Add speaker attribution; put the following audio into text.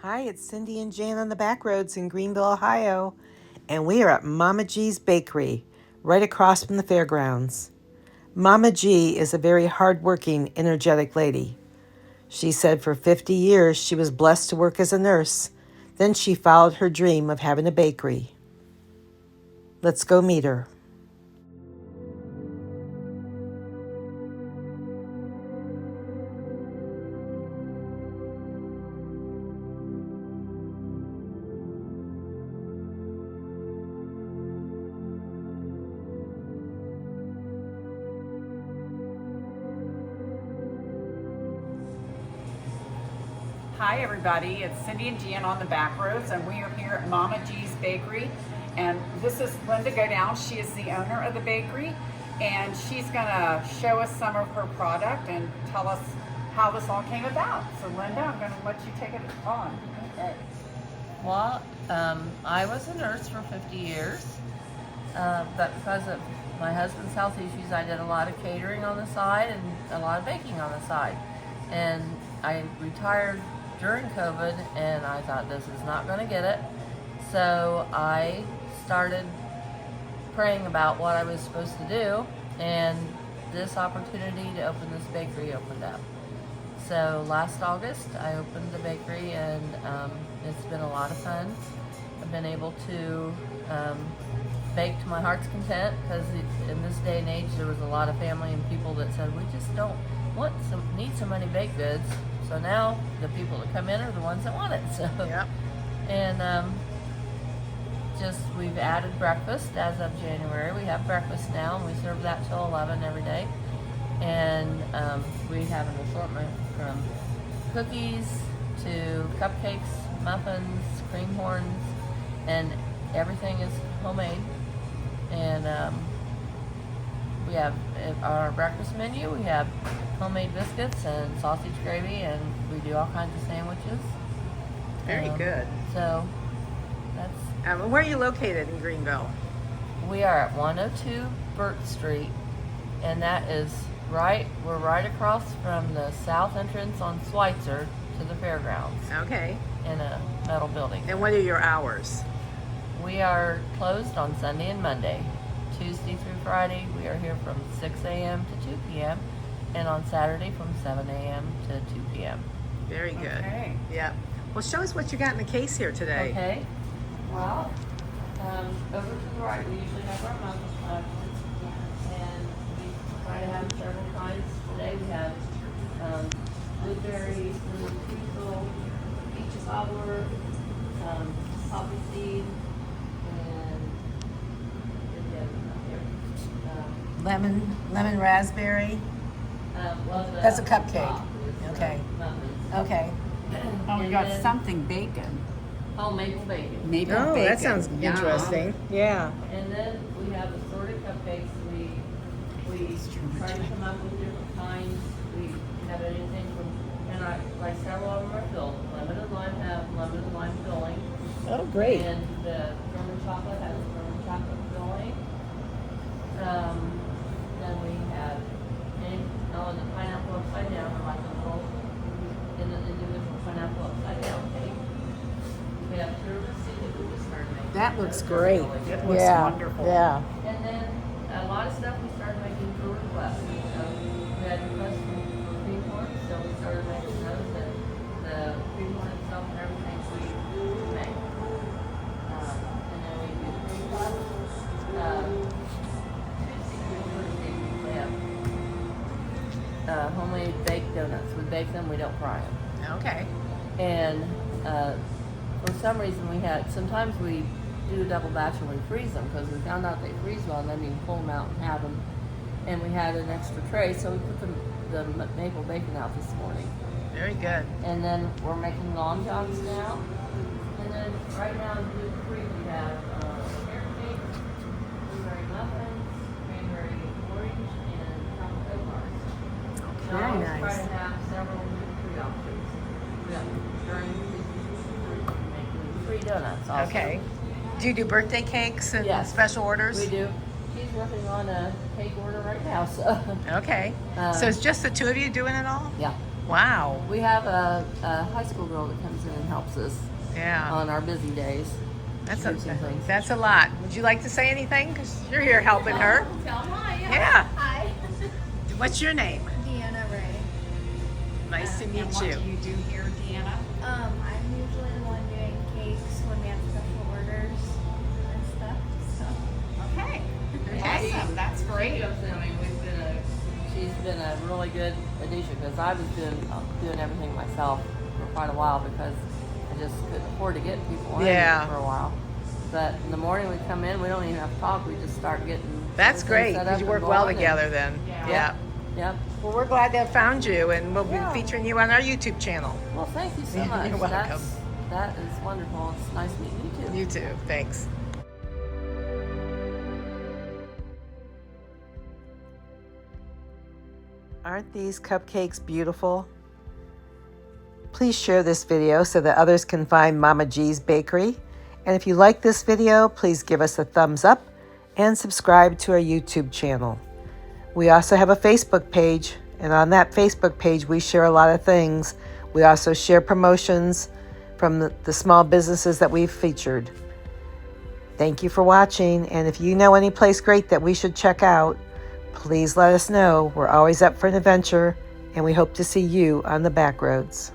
Speaker 1: Hi, it's Cindy and Jan on the back roads in Greenville, Ohio, and we are at Mama G's Bakery, right across from the fairgrounds. Mama G is a very hardworking, energetic lady. She said for 50 years she was blessed to work as a nurse. Then she followed her dream of having a bakery. Let's go meet her.
Speaker 2: Hi everybody, it's Cindy and Jan on the back roads, and we are here at Mama G's Bakery. And this is Linda Godown. She is the owner of the bakery, and she's gonna show us some of her product and tell us how this all came about. So Linda, I'm gonna let you take it on.
Speaker 3: Okay. Well, I was a nurse for 50 years, but because of my husband's health issues, I did a lot of catering on the side and a lot of baking on the side. And I retired during COVID, and I thought this is not going to get it. So I started praying about what I was supposed to do, and this opportunity to open this bakery opened up. So last August, I opened the bakery, and it's been a lot of fun. I've been able to bake to my heart's content, because in this day and age, there was a lot of family and people that said, we just don't need so many baked goods. So now the people that come in are the ones that want it. So,
Speaker 1: Yep.
Speaker 3: And we've added breakfast as of January. We have breakfast now, and we serve that till 11 every day. And we have an assortment from cookies to cupcakes, muffins, cream horns, and everything is homemade. And we have on our breakfast menu, we have homemade biscuits and sausage gravy, and we do all kinds of sandwiches.
Speaker 1: Very good.
Speaker 3: So that's.
Speaker 1: Where are you located in Greenville?
Speaker 3: We are at 102 Burt Street, and that is we're right across from the south entrance on Schweitzer to the fairgrounds
Speaker 1: Okay.
Speaker 3: in a metal building.
Speaker 1: And what are your hours?
Speaker 3: We are closed on Sunday and Monday. Tuesday through Friday, we are here from 6 a.m. to 2 p.m. and on Saturday from 7 a.m. to 2 p.m.
Speaker 1: Very good.
Speaker 2: Okay.
Speaker 1: Yeah. Well, show us what you got in the case here today.
Speaker 3: Okay. Well, over to the right, we usually have our muffin collections, and we try to have several kinds. Today we have blueberry, lemon treacle, peach cobbler, poppy seed, and
Speaker 1: Lemon raspberry. That's a cupcake. Okay.
Speaker 3: Muffins.
Speaker 1: Okay.
Speaker 2: Oh, we
Speaker 3: And
Speaker 2: got
Speaker 3: then-
Speaker 2: something bacon.
Speaker 3: Oh, maple bacon.
Speaker 2: Maple
Speaker 1: Oh,
Speaker 2: bacon.
Speaker 1: that sounds
Speaker 2: Yum.
Speaker 1: interesting. Yeah.
Speaker 3: And then we have assorted cupcakes. We try to come up with different kinds. We have anything from, and like several of them are filled. Limited lime filling.
Speaker 1: Oh, great.
Speaker 3: And the German chocolate has German chocolate filling. Then we have, and the pineapple upside down, or like a little, in the individual pineapple upside down cake. We have tiramisu that we just started making.
Speaker 1: That looks great.
Speaker 2: It looks wonderful.
Speaker 1: Yeah.
Speaker 3: And then a lot of stuff we started making for requests. We had requests for cream corn, so we started making those, and the cream corn itself and everything we make. And then we do cream puffs. We have homemade baked donuts. We bake them, we don't fry them.
Speaker 1: Okay.
Speaker 3: And for some reason sometimes we do a double batch and we freeze them, because we found out they freeze well, and then you can pull them out and have them. And we had an extra tray, so we put the maple bacon out this morning.
Speaker 1: Very good.
Speaker 3: And then we're making long johns now. And then right now in gluten-free we have carrot cake, blueberry muffins, cranberry orange, and chocolate bars.
Speaker 1: Very
Speaker 3: Now, I always
Speaker 1: nice.
Speaker 3: try to have several gluten-free options. We have during we make gluten-free donuts also.
Speaker 1: Okay. Do you do birthday cakes and
Speaker 3: Yes.
Speaker 1: special orders?
Speaker 3: We do. She's working on a cake order right now, so.
Speaker 1: Okay. So it's just the two of you doing it all?
Speaker 3: Yeah.
Speaker 1: Wow.
Speaker 3: We have a high school girl that comes in and helps us
Speaker 1: Yeah.
Speaker 3: on our busy days.
Speaker 1: That's
Speaker 3: Shoots and things.
Speaker 1: that's a lot. Would you like to say anything? Because you're here helping her.
Speaker 3: Tell them hi.
Speaker 1: Yeah.
Speaker 4: Hi,
Speaker 1: What's your name?
Speaker 4: Deanna Ray.
Speaker 1: Nice to
Speaker 2: And
Speaker 1: meet
Speaker 2: what
Speaker 1: you.
Speaker 2: do you do here, Deanna?
Speaker 4: I'm usually the one doing cakes when we have special orders and stuff. So
Speaker 2: Okay.
Speaker 1: Okay.
Speaker 2: Awesome. That's
Speaker 3: She
Speaker 2: great.
Speaker 3: comes in, I mean, she's been a really good addition because I was doing everything myself for quite a while because I just couldn't afford to get people in
Speaker 1: Yeah.
Speaker 3: for a while. But in the morning we come in, we don't even have to talk. We just start getting.
Speaker 1: That's
Speaker 3: everything
Speaker 1: great
Speaker 3: set
Speaker 1: because
Speaker 3: up
Speaker 1: you
Speaker 3: and
Speaker 1: work well
Speaker 3: going
Speaker 1: together then.
Speaker 2: Yeah.
Speaker 1: Yeah.
Speaker 3: Yep.
Speaker 1: Well, we're glad they found you, and we'll be
Speaker 3: Yeah.
Speaker 1: featuring you on our YouTube channel.
Speaker 3: Well, thank you so
Speaker 1: You're
Speaker 3: much.
Speaker 1: welcome.
Speaker 3: That is wonderful. It's nice meeting you too.
Speaker 1: You too. Thanks. Aren't these cupcakes beautiful? Please share this video so that others can find Mama G's Bakery. And if you like this video, please give us a thumbs up and subscribe to our YouTube channel. We also have a Facebook page, and on that Facebook page, we share a lot of things. We also share promotions from the small businesses that we've featured. Thank you for watching, and if you know any place great that we should check out, please let us know. We're always up for an adventure, and we hope to see you on the back roads.